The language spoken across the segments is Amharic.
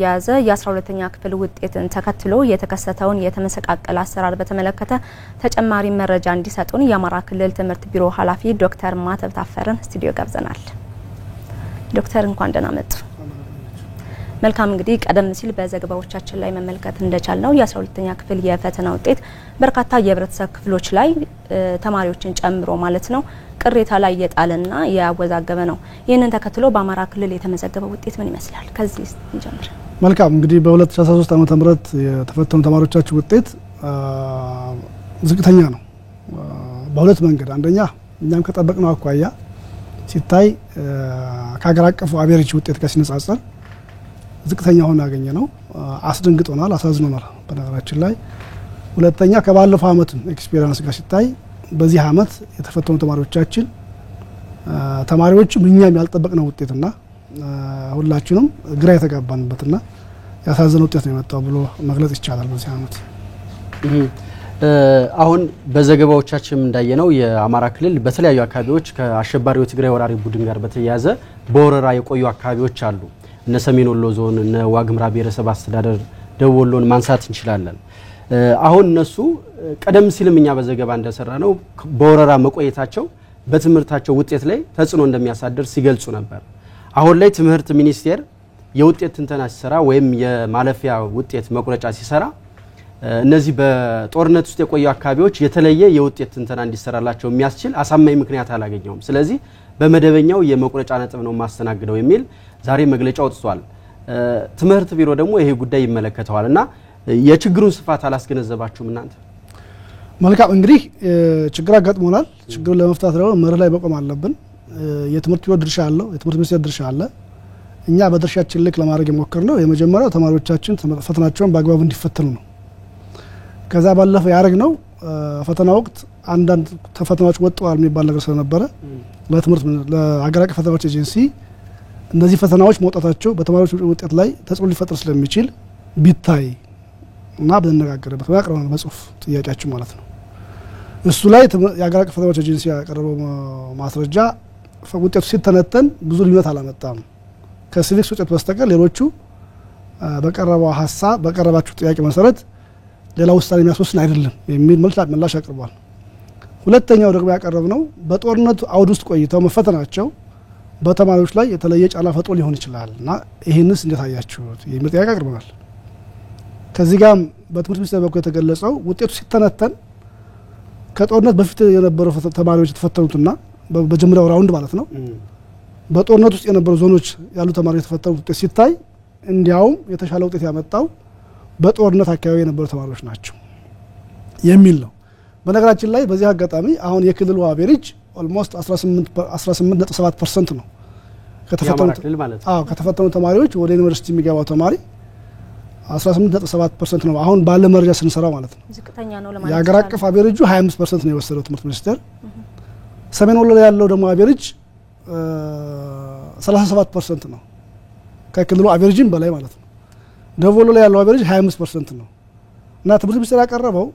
ያዘ የ12ኛ ክፍል ውጤትን ተከትሎ የተከሰተውን የተመሰቃቀለ አሰራር በተመለከተ ተጨማሪ መረጃ እንዲሰጡን የአማራ ክልል ትምህርት ቢሮ ኃላፊ ዶክተር ማተብ ታፈረን ስቱዲዮ ጋብዘናል። ዶክተር እንኳን ደህና መጡ። መልካም እንግዲህ ቀደም ሲል በዘገባዎቻችን ላይ መመልከት እንደቻልነው የ12ኛ ክፍል የፈተና ውጤት በርካታ የህብረተሰብ ክፍሎች ላይ ተማሪዎችን ጨምሮ ማለት ነው ቅሬታ ላይ የጣለና ያወዛገበ ነው። ይህንን ተከትሎ በአማራ ክልል የተመዘገበው ውጤት ምን ይመስላል? ከዚህ እንጀምር። መልካም እንግዲህ በ2013 ዓመተ ምህረት የተፈተኑ ተማሪዎቻችን ውጤት ዝቅተኛ ነው በሁለት መንገድ። አንደኛ እኛም ከጠበቅነው አኳያ ሲታይ ከሀገር አቀፉ አቬሬጅ ውጤት ጋር ሲነጻጸር ዝቅተኛ ሆኖ ያገኘነው አስደንግጦናል፣ አሳዝኖናል በነገራችን ላይ። ሁለተኛ ከባለፈው አመት ኤክስፒሪየንስ ጋር ሲታይ በዚህ አመት የተፈተኑ ተማሪዎችም እኛም ያልጠበቅነው ውጤትና ሁላችንም ግራ የተጋባንበትና ያሳዘነ ውጤት ነው የመጣው ብሎ መግለጽ ይቻላል። በዚህ አመት አሁን በዘገባዎቻችን እንዳየነው የአማራ ክልል በተለያዩ አካባቢዎች ከአሸባሪው ትግራይ ወራሪ ቡድን ጋር በተያያዘ በወረራ የቆዩ አካባቢዎች አሉ። እነ ሰሜን ወሎ ዞን፣ እነ ዋግምራ ብሔረሰብ አስተዳደር፣ ደቡብ ወሎን ማንሳት እንችላለን። አሁን እነሱ ቀደም ሲልም እኛ በዘገባ እንደሰራ ነው በወረራ መቆየታቸው በትምህርታቸው ውጤት ላይ ተጽዕኖ እንደሚያሳድር ሲገልጹ ነበር። አሁን ላይ ትምህርት ሚኒስቴር የውጤት ትንተና ሲሰራ ወይም የማለፊያ ውጤት መቁረጫ ሲሰራ እነዚህ በጦርነት ውስጥ የቆዩ አካባቢዎች የተለየ የውጤት ትንተና እንዲሰራላቸው የሚያስችል አሳማኝ ምክንያት አላገኘውም። ስለዚህ በመደበኛው የመቁረጫ ነጥብ ነው ማስተናግደው የሚል ዛሬ መግለጫ ወጥቷል። ትምህርት ቢሮ ደግሞ ይሄ ጉዳይ ይመለከተዋልና የችግሩን ስፋት አላስገነዘባችሁም እናንተ? መልካም እንግዲህ ችግር አጋጥሞናል። ችግሩን ለመፍታት ደግሞ መርህ ላይ መቆም አለብን። የትምህርት ቢሮ ድርሻ አለው፣ የትምህርት ሚኒስቴር ድርሻ አለ። እኛ በድርሻችን ልክ ለማድረግ የሞከርነው የመጀመሪያው ተማሪዎቻችን ፈተናቸውን በአግባቡ እንዲፈተኑ ነው። ከዛ ባለፈ ያደረግነው ፈተና ወቅት አንዳንድ ፈተናዎች ወጥተዋል የሚባል ነገር ስለነበረ ለሀገር አቀፍ ፈተናዎች ኤጀንሲ እነዚህ ፈተናዎች መውጣታቸው በተማሪዎች ውጤት ላይ ተጽዕኖ ሊፈጥር ስለሚችል ቢታይ እና በነጋገረበት ያቀርበናል በጽሁፍ ጥያቄያችን ማለት ነው። እሱ ላይ የሀገር አቀፍ ፈተናዎች ኤጀንሲ ያቀረበው ማስረጃ ውጤቱ ሲተነተን ብዙ ልዩነት አላመጣም። ከሲቪክስ ውጤት በስተቀር ሌሎቹ በቀረበው ሀሳብ በቀረባችሁ ጥያቄ መሰረት ሌላ ውሳኔ የሚያስወስን አይደለም የሚል ምላሽ አቅርቧል። ሁለተኛው ደግሞ ያቀረብነው በጦርነቱ አውድ ውስጥ ቆይተው መፈተናቸው በተማሪዎች ላይ የተለየ ጫና ፈጥሮ ሊሆን ይችላልና ይሄንስ እንዴት አያችሁት የሚል ጥያቄ አቅርበናል። ከዚህ ጋር በትምህርት ሚኒስቴር በኩል የተገለጸው ውጤቱ ሲተነተን ከጦርነት በፊት የነበሩ ተማሪዎች የተፈተኑትና በመጀመሪያው ራውንድ ማለት ነው በጦርነት ውስጥ የነበሩ ዞኖች ያሉ ተማሪዎች የተፈተኑት ውጤት ሲታይ እንዲያውም የተሻለ ውጤት ያመጣው በጦርነት አካባቢ የነበሩ ተማሪዎች ናቸው የሚል ነው። በነገራችን ላይ በዚህ አጋጣሚ አሁን የክልሉ አቬሬጅ ኦልሞስት 18.7% ነው ከተፈተኑ ተማሪዎች ወደ ዩኒቨርሲቲ የሚገባው ተማሪ 18.7% ነው አሁን ባለ መረጃ ስንሰራው ማለት ነው። ዝቅተኛ ነው ለማለት የሀገር አቀፍ አቬሬጁ 25% ነው የወሰደው ትምህርት ሚኒስቴር። ሰሜን ወሎ ላይ ያለው ደግሞ አቬሬጅ 37% ነው ከክልሉ አቬሬጅም በላይ ማለት ነው። ደቡብ ወሎ ላይ ያለው አቬሬጅ 25% ነው እና ትምህርት ሚኒስቴር ያቀረበው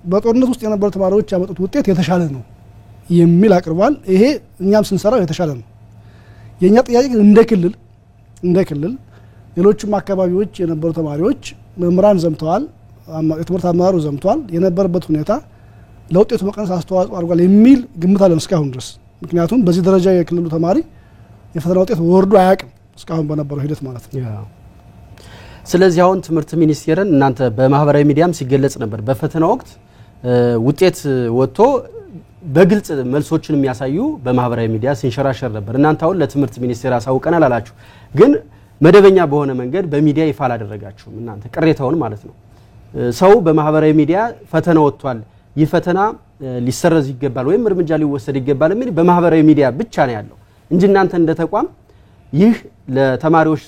በጦርነት ውስጥ የነበሩ ተማሪዎች ያመጡት ውጤት የተሻለ ነው የሚል አቅርቧል። ይሄ እኛም ስንሰራው የተሻለ ነው። የኛ ጥያቄ ግን እንደ ክልል ሌሎችም አካባቢዎች የነበሩ ተማሪዎች መምህራን ዘምተዋል፣ የትምህርት አመራሩ ዘምቷል፣ የነበረበት ሁኔታ ለውጤቱ መቀነስ አስተዋጽኦ አድርጓል የሚል ግምት አለን እስካሁን ድረስ። ምክንያቱም በዚህ ደረጃ የክልሉ ተማሪ የፈተና ውጤት ወርዶ አያውቅም እስካሁን በነበረው ሂደት ማለት ነው። ስለዚህ አሁን ትምህርት ሚኒስቴርን እናንተ በማህበራዊ ሚዲያም ሲገለጽ ነበር በፈተና ወቅት ውጤት ወጥቶ በግልጽ መልሶችን የሚያሳዩ በማህበራዊ ሚዲያ ሲንሸራሸር ነበር። እናንተ አሁን ለትምህርት ሚኒስቴር አሳውቀናል አላችሁ፣ ግን መደበኛ በሆነ መንገድ በሚዲያ ይፋ አላደረጋችሁም እናንተ ቅሬታውን ማለት ነው። ሰው በማህበራዊ ሚዲያ ፈተና ወጥቷል፣ ይህ ፈተና ሊሰረዝ ይገባል ወይም እርምጃ ሊወሰድ ይገባል የሚል በማህበራዊ ሚዲያ ብቻ ነው ያለው እንጂ እናንተ እንደ ተቋም ይህ ለተማሪዎች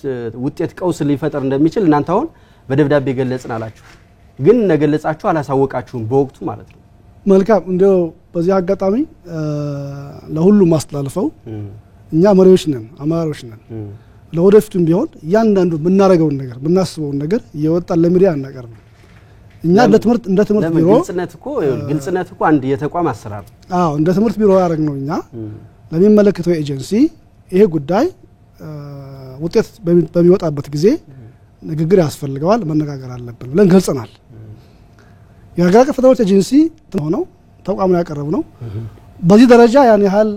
ውጤት ቀውስ ሊፈጠር እንደሚችል እናንተ አሁን በደብዳቤ ገለጽን አላችሁ፣ ግን ነገለጻችሁ አላሳወቃችሁም በወቅቱ ማለት ነው። መልካም እንደው በዚህ አጋጣሚ ለሁሉም ማስተላለፈው እኛ መሪዎች ነን፣ አመራሮች ነን። ለወደፊቱም ቢሆን እያንዳንዱ ምናረጋውን ነገር ምናስበውን ነገር እየወጣን ለሚዲያ እናቀርብ። እኛ እንደ ትምህርት ቢሮ ግልጽነት እኮ አንድ የተቋም አሰራር እንደ ትምህርት ቢሮ ያደረግነው እኛ ለሚመለከተው ኤጀንሲ ይሄ ጉዳይ ውጤት በሚወጣበት ጊዜ ንግግር ያስፈልገዋል መነጋገር አለብን ብለን ገልጸናል። የሀገር አቀፍ ፈተናዎች ኤጀንሲ ሆነው ተቋም ያቀረብነው በዚህ ደረጃ ያን ያህል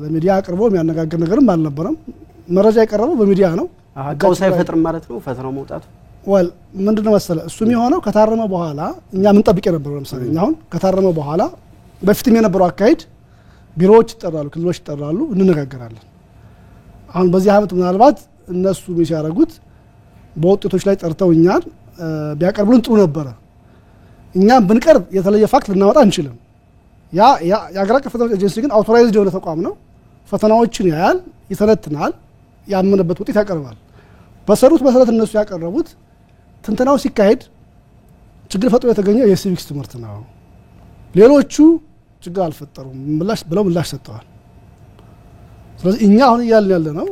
ለሚዲያ አቅርቦ የሚያነጋግር ነገርም አልነበረም። መረጃ የቀረበው በሚዲያ ነው። ቀውስ አይፈጥርም ማለት ነው ፈተናው መውጣቱ። ወል ምንድነው መሰለ እሱም የሆነው ከታረመ በኋላ እኛ ምን ጠብቄ ነበር። ለምሳሌ እኛ አሁን ከታረመ በኋላ በፊትም የነበረው አካሄድ ቢሮዎች ይጠራሉ፣ ክልሎች ይጠራሉ፣ እንነጋገራለን። አሁን በዚህ ዓመት ምናልባት እነሱ የሚያደርጉት በውጤቶች ላይ ጠርተው እኛን ቢያቀርቡልን ጥሩ ነበረ። እኛም ብንቀርብ የተለየ ፋክት ልናወጣ አንችልም። የሀገር አቀፍ ፈተናዎች ኤጀንሲ ግን አውቶራይዝድ የሆነ ተቋም ነው። ፈተናዎችን ያያል፣ ይተነትናል፣ ያመነበት ውጤት ያቀርባል። በሰሩት መሰረት እነሱ ያቀረቡት ትንተናው ሲካሄድ ችግር ፈጥሮ የተገኘ የሲቪክስ ትምህርት ነው። ሌሎቹ ችግር አልፈጠሩም ምላሽ ሰጥተዋል። ስለዚህ እኛ አሁን እያልን ያለ ነው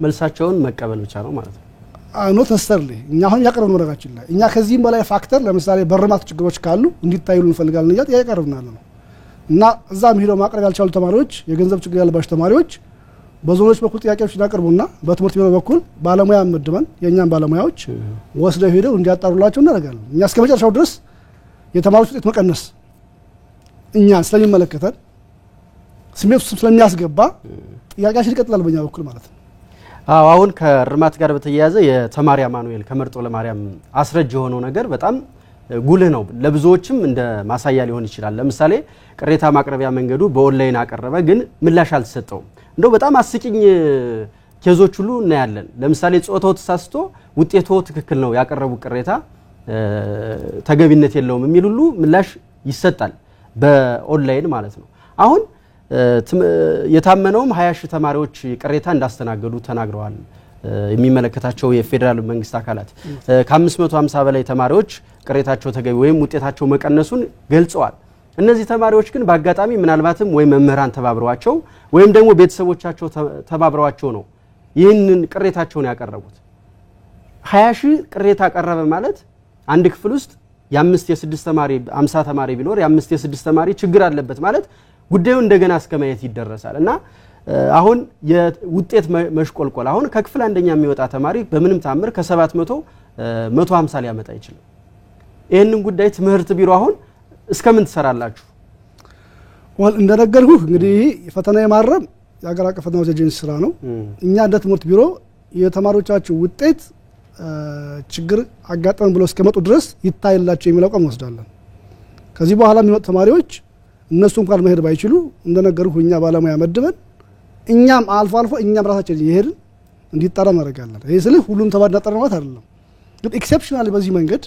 መልሳቸውን መቀበል ብቻ ነው ማለት ነው። ኖት ነስተርሊ እኛ አሁን ያቀርብነው ነገራችን ላይ እኛ ከዚህም በላይ ፋክተር ለምሳሌ በርማት ችግሮች ካሉ እንዲታዩሉ እንፈልጋለን እያልን ያቀርብናል ነው እና እዛም ሄደው ማቅረብ ያልቻሉ ተማሪዎች የገንዘብ ችግር ያለባቸው ተማሪዎች በዞኖች በኩል ጥያቄዎች ያቀርቡና በትምህርት ቢሮ በኩል ባለሙያ መድበን የኛን ባለሙያዎች ወስደው ሄደው እንዲያጣሩላቸው እናደርጋለን። እኛ እስከ መጨረሻው ድረስ የተማሪዎች ውጤት መቀነስ እኛ ስለሚመለከተን ስሜት ስለሚያስገባ ጥያቄያችን ይቀጥላል በእኛ በኩል ማለት ነው። አሁን ከርማት ጋር በተያያዘ የተማሪ አማኑኤል ከመርጦ ለማርያም አስረጅ የሆነው ነገር በጣም ጉልህ ነው። ለብዙዎችም እንደ ማሳያ ሊሆን ይችላል። ለምሳሌ ቅሬታ ማቅረቢያ መንገዱ በኦንላይን አቀረበ፣ ግን ምላሽ አልተሰጠውም። እንደው በጣም አስቂኝ ኬዞች ሁሉ እናያለን። ለምሳሌ ጾታው ተሳስቶ ውጤቱ ትክክል ነው ያቀረቡ ቅሬታ ተገቢነት የለውም የሚል ሁሉ ምላሽ ይሰጣል በኦንላይን ማለት ነው። አሁን የታመነውም 20 ሺህ ተማሪዎች ቅሬታ እንዳስተናገዱ ተናግረዋል የሚመለከታቸው የፌደራል መንግስት አካላት። ከ550 በላይ ተማሪዎች ቅሬታቸው ተገቢ ወይም ውጤታቸው መቀነሱን ገልጸዋል። እነዚህ ተማሪዎች ግን በአጋጣሚ ምናልባትም ወይ መምህራን ተባብረዋቸው ወይም ደግሞ ቤተሰቦቻቸው ተባብረዋቸው ነው ይህንን ቅሬታቸውን ያቀረቡት። 20 ሺህ ቅሬታ ቀረበ ማለት አንድ ክፍል ውስጥ የ5 የ6 ተማሪ 50 ተማሪ ቢኖር የ5 የ6 ተማሪ ችግር አለበት ማለት ጉዳዩ እንደገና እስከማየት ይደረሳል እና አሁን የውጤት መሽቆልቆል አሁን ከክፍል አንደኛ የሚወጣ ተማሪ በምንም ታምር ከ700 150 ሊያመጣ ይችላል። ይሄንን ጉዳይ ትምህርት ቢሮ አሁን እስከምን ትሰራላችሁ? ወል እንደነገርኩህ እንግዲህ ፈተና የማረም የሀገር አቀፍ ፈተናዎች ኤጀንሲ ስራ ነው። እኛ እንደ ትምህርት ቢሮ የተማሪዎቻቸው ውጤት ችግር አጋጠመን ብለው እስከመጡ ድረስ ይታይላቸው የሚለው አቋም ወስዳለን። ከዚህ በኋላ የሚመጡ ተማሪዎች እነሱ እንኳን መሄድ ባይችሉ እንደነገርኩህ እኛ ባለሙያ መድበን እኛም አልፎ አልፎ እኛም ራሳችን እየሄድን እንዲጣራ እናደርጋለን። ይሄ ስልህ ሁሉም ተማሪ እናጣራ ማለት አይደለም፣ ግን ኤክሴፕሽናሊ በዚህ መንገድ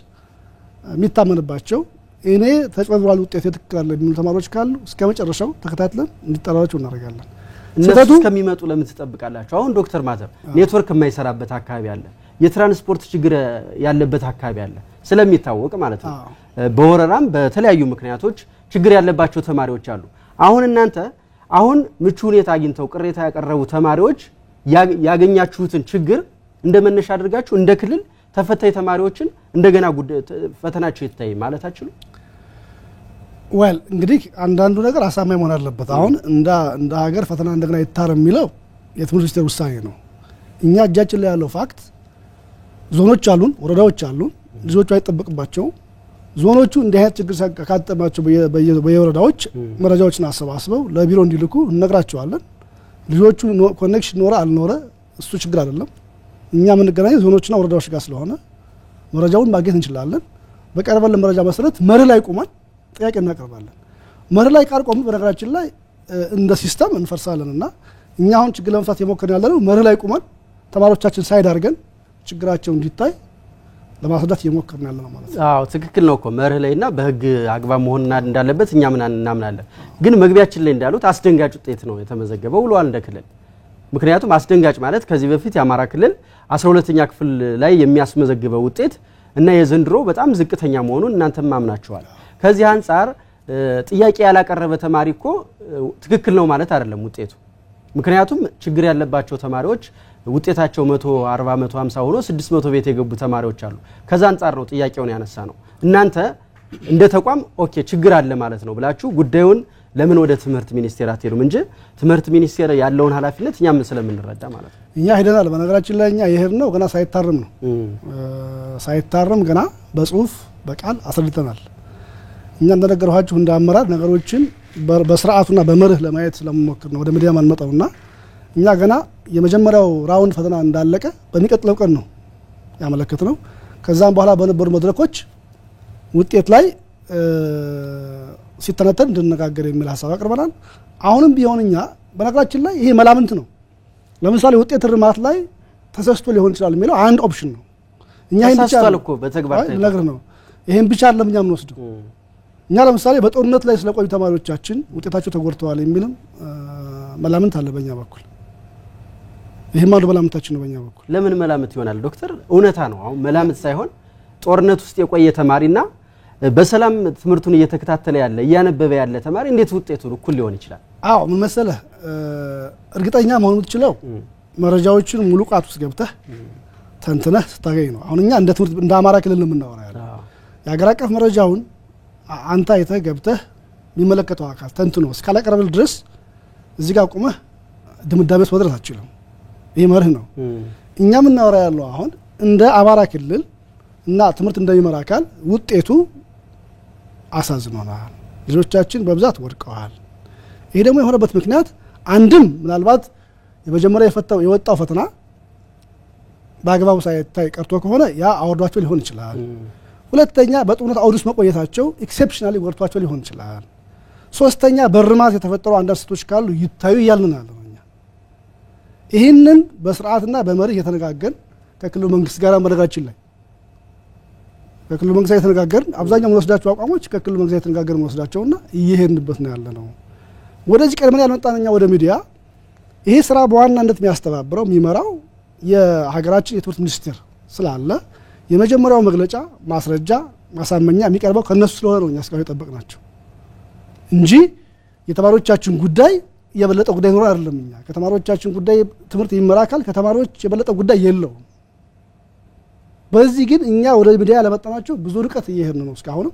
የሚታመንባቸው እኔ ተጨባጭ ውጤት የትክክል የሚሉ ተማሪዎች ካሉ እስከ መጨረሻው ተከታትለን እንዲጣራቸው እናደርጋለን። እነሱ እስከሚመጡ ለምን ትጠብቃላችሁ? አሁን ዶክተር ማተብ ኔትወርክ የማይሰራበት አካባቢ አለ፣ የትራንስፖርት ችግር ያለበት አካባቢ አለ ስለሚታወቅ ማለት ነው። በወረራም በተለያዩ ምክንያቶች ችግር ያለባቸው ተማሪዎች አሉ። አሁን እናንተ አሁን ምቹ ሁኔታ አግኝተው ቅሬታ ያቀረቡ ተማሪዎች ያገኛችሁትን ችግር እንደመነሻ አድርጋችሁ እንደ ክልል ተፈታኝ ተማሪዎችን እንደገና ፈተናቸው ይታይ ማለታችሁ ነው? ወል እንግዲህ አንዳንዱ ነገር አሳማኝ መሆን አለበት። አሁን እንደ ሀገር ፈተና እንደገና ይታረም የሚለው የትምህርት ሚኒስቴር ውሳኔ ነው። እኛ እጃችን ላይ ያለው ፋክት ዞኖች አሉን፣ ወረዳዎች አሉን፣ ልጆቹ አይጠበቅባቸው ዞኖቹ እንዲህ አይነት ችግር ካጋጠማቸው በየወረዳዎች መረጃዎችን አሰባስበው ለቢሮ እንዲልኩ እንነግራቸዋለን። ልጆቹ ኮኔክሽን ኖረ አልኖረ እሱ ችግር አይደለም። እኛ የምንገናኘው ዞኖችና ወረዳዎች ጋር ስለሆነ መረጃውን ማግኘት እንችላለን። በቀረበልን መረጃ መሰረት መርህ ላይ ቆመን ጥያቄ እናቀርባለን። መርህ ላይ ቃል ቆም በነገራችን ላይ እንደ ሲስተም እንፈርሳለንና እኛ አሁን ችግር ለመፍታት የሞከርን ያለነው መርህ ላይ ቆመን ተማሪዎቻችን ሳይድ አድርገን ችግራቸው እንዲታይ ለማስረዳት የሞከርን ያለነው ማለት ነው። አዎ ትክክል ነው እኮ መርህ ላይና በህግ አግባብ መሆን እንዳለበት እኛ እናምናለን። ግን መግቢያችን ላይ እንዳሉት አስደንጋጭ ውጤት ነው የተመዘገበው ብለዋል እንደ ክልል። ምክንያቱም አስደንጋጭ ማለት ከዚህ በፊት የአማራ ክልል 12ኛ ክፍል ላይ የሚያስመዘግበው ውጤት እና የዘንድሮ በጣም ዝቅተኛ መሆኑን እናንተም ማምናችኋል። ከዚህ አንፃር ጥያቄ ያላቀረበ ተማሪ እኮ ትክክል ነው ማለት አይደለም ውጤቱ። ምክንያቱም ችግር ያለባቸው ተማሪዎች ውጤታቸው 140 150 ሆኖ 600 ቤት የገቡ ተማሪዎች አሉ። ከዛ አንፃር ነው ጥያቄውን ያነሳ ነው። እናንተ እንደ ተቋም ኦኬ ችግር አለ ማለት ነው ብላችሁ ጉዳዩን ለምን ወደ ትምህርት ሚኒስቴር አትሄዱም እንጂ ትምህርት ሚኒስቴር ያለውን ኃላፊነት እኛም ስለምንረዳ ማለት ነው። እኛ ሄደናል። በነገራችን ላይ እኛ ይሄድነው ገና ሳይታረም ነው። ሳይታረም ገና በጽሁፍ በቃል አስረድተናል። እኛ እንደነገርኋችሁ እንደ አመራር ነገሮችን በስርዓቱና በመርህ ለማየት ስለምሞክር ነው ወደ ሚዲያ ማንመጣውና እኛ ገና የመጀመሪያው ራውንድ ፈተና እንዳለቀ በሚቀጥለው ቀን ነው ያመለከትነው። ከዛም በኋላ በነበሩ መድረኮች ውጤት ላይ ሲተነተን እንድንነጋገር የሚል ሐሳብ አቅርበናል። አሁንም ቢሆንኛ በነገራችን ላይ ይሄ መላምንት ነው። ለምሳሌ ውጤት ርማት ላይ ተሰስቶ ሊሆን ይችላል የሚለው አንድ ኦፕሽን ነው። እኛ ይሄን ብቻ እኮ በተግባር ነገር ነው። ይሄን ብቻ አይደለም እኛ ምን ወስደው እኛ ለምሳሌ በጦርነት ላይ ስለቆዩ ተማሪዎቻችን ውጤታቸው ተጎድተዋል የሚልም መላምንት አለ በእኛ በኩል። ይሄም አንዱ መላምታችን ነው በእኛ በኩል። ለምን መላምት ይሆናል ዶክተር? እውነታ ነው። አሁን መላምት ሳይሆን ጦርነት ውስጥ የቆየ ተማሪና በሰላም ትምህርቱን እየተከታተለ ያለ እያነበበ ያለ ተማሪ እንዴት ውጤቱ እኩል ሊሆን ይችላል? አዎ ምን መሰለህ እርግጠኛ መሆን የምትችለው መረጃዎችን ሙሉ ቃት ውስጥ ገብተህ ተንትነህ ስታገኝ ነው። አሁን እኛ እንደ ትምህርት እንደ አማራ ክልል የምናወራ ያለው የሀገር አቀፍ መረጃውን አንተ አይተህ ገብተህ የሚመለከተው አካል ተንትኖ እስካላቀረበል ድረስ እዚህ ጋር ቆመህ ድምዳሜ መድረስ አትችልም። ይሄ መርህ ነው። እኛ የምናወራ ያለው አሁን እንደ አማራ ክልል እና ትምህርት እንደሚመራ አካል ውጤቱ አሳዝኖናል። ልጆቻችን በብዛት ወድቀዋል። ይሄ ደግሞ የሆነበት ምክንያት አንድም ምናልባት የመጀመሪያ የወጣው ፈተና በአግባቡ ሳይታይ ቀርቶ ከሆነ ያ አወርዷቸው ሊሆን ይችላል። ሁለተኛ በጦርነት አውዱስ መቆየታቸው ኤክሴፕሽናሊ ወርቷቸው ሊሆን ይችላል። ሶስተኛ በርማት የተፈጠሩ አንዳንድ ስህተቶች ካሉ ይታዩ ያልናል ነው። ይህንን በስርዓትና በመርህ የተነጋገርን ከክልሉ መንግስት ጋር መረጋችን ላይ ከክልሉ መንግስት ጋር የተነጋገርን አብዛኛው ወስዳቸው አቋሞች ከክልሉ መንግስት ጋር የተነጋገርን ወስዳቸውና እየሄድንበት ነው ያለ ነው። ወደዚህ ቀድመን ያልመጣንኛ ወደ ሚዲያ ይሄ ስራ በዋናነት የሚያስተባብረው የሚመራው የሀገራችን የትምህርት ሚኒስቴር ስላለ የመጀመሪያው መግለጫ ማስረጃ ማሳመኛ የሚቀርበው ከነሱ ስለሆነ ነው እኛ እስካሁን የጠበቅናቸው እንጂ የተማሪዎቻችን ጉዳይ የበለጠ ጉዳይ ኖር አይደለም። እኛ ከተማሪዎቻችን ጉዳይ ትምህርት ይመራካል ከተማሪዎች የበለጠ ጉዳይ የለው። በዚህ ግን እኛ ወደ ሚዲያ ለመጣናቸው ብዙ ርቀት እየሄድን ነው እስካሁንም።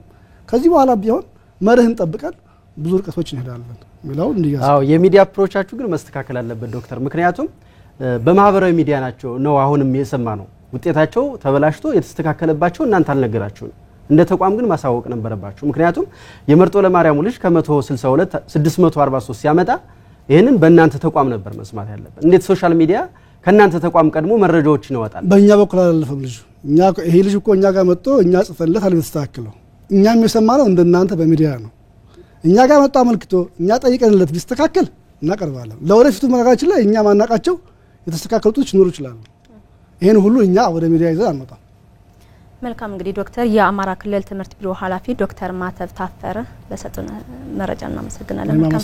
ከዚህ በኋላ ቢሆን መርህን ጠብቀን ብዙ ርቀቶች እንሄዳለን ሚላው እንዲያስ አዎ የሚዲያ አፕሮቻችሁ ግን መስተካከል አለበት ዶክተር። ምክንያቱም በማህበራዊ ሚዲያ ናቸው ነው አሁንም የሰማ ነው ውጤታቸው ተበላሽቶ የተስተካከለባቸው እናንተ አልነገራችሁም። እንደ ተቋም ግን ማሳወቅ ነበረባችሁ። ምክንያቱም የመርጦ ለማርያም ልጅ ከ162 643 ሲያመጣ ይሄንን በእናንተ ተቋም ነበር መስማት ያለበት። እንዴት ሶሻል ሚዲያ ከእናንተ ተቋም ቀድሞ መረጃዎችን ይወጣል? በእኛ በኩል አላለፈም ልጅ። እኛ ይሄ ልጅ እኮ እኛ ጋር መጥቶ እኛ ጽፈንለት አልተስተካከለው። እኛም የሰማነው እንደናንተ በሚዲያ ነው። እኛ ጋር መጣ መልክቶ እኛ ጠይቀንለት ቢስተካከል እናቀርባለን። ለወደፊቱ መረጋችን ላይ እኛ ማናቃቸው የተስተካከሉት ይኖሩ ይችላል። ይሄን ሁሉ እኛ ወደ ሚዲያ ይዘን አንመጣም። መልካም እንግዲህ ዶክተር የአማራ ክልል ትምህርት ቢሮ ኃላፊ ዶክተር ማተብ ታፈረ ለሰጡን መረጃ እናመሰግናለን። መልካም